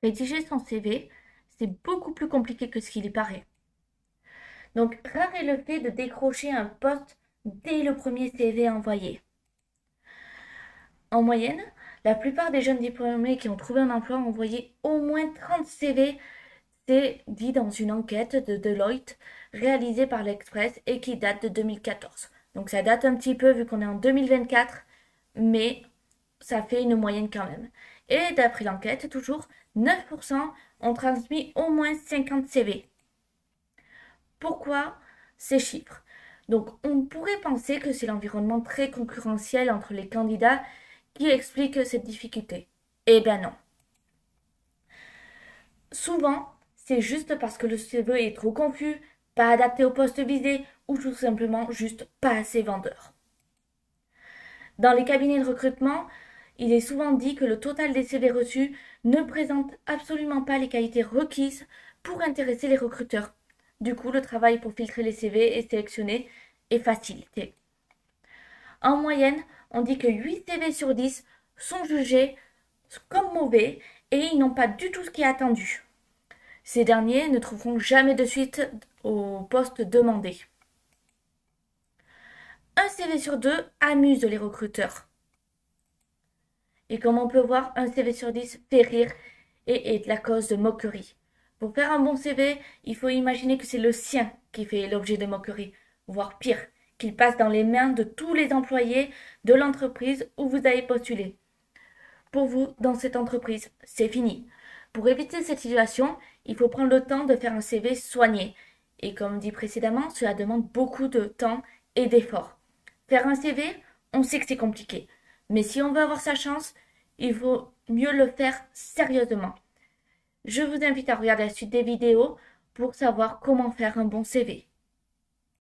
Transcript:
Rédiger son CV, c'est beaucoup plus compliqué que ce qu'il y paraît. Donc, rare est le fait de décrocher un poste dès le premier CV envoyé. En moyenne, la plupart des jeunes diplômés qui ont trouvé un emploi ont envoyé au moins 30 CV, c'est dit dans une enquête de Deloitte réalisée par l'Express et qui date de 2014. Donc ça date un petit peu vu qu'on est en 2024, mais ça fait une moyenne quand même. Et d'après l'enquête, toujours, 9% ont transmis au moins 50 CV. Pourquoi ces chiffres? Donc on pourrait penser que c'est l'environnement très concurrentiel entre les candidats qui explique cette difficulté. Eh bien non. Souvent, c'est juste parce que le CV est trop confus, pas adapté au poste visé ou tout simplement juste pas assez vendeur. Dans les cabinets de recrutement, il est souvent dit que le total des CV reçus ne présente absolument pas les qualités requises pour intéresser les recruteurs. Du coup, le travail pour filtrer les CV et sélectionner est facilité. En moyenne, on dit que 8 CV sur 10 sont jugés comme mauvais et ils n'ont pas du tout ce qui est attendu. Ces derniers ne trouveront jamais de suite au poste demandé. Un CV sur deux amuse les recruteurs. Et comme on peut voir, un CV sur 10 fait rire et est la cause de moquerie. Pour faire un bon CV, il faut imaginer que c'est le sien qui fait l'objet de moquerie, voire pire, qu'il passe dans les mains de tous les employés de l'entreprise où vous avez postulé. Pour vous, dans cette entreprise, c'est fini. Pour éviter cette situation, il faut prendre le temps de faire un CV soigné. Et comme dit précédemment, cela demande beaucoup de temps et d'efforts. Faire un CV, on sait que c'est compliqué. Mais si on veut avoir sa chance, il faut mieux le faire sérieusement. Je vous invite à regarder la suite des vidéos pour savoir comment faire un bon CV.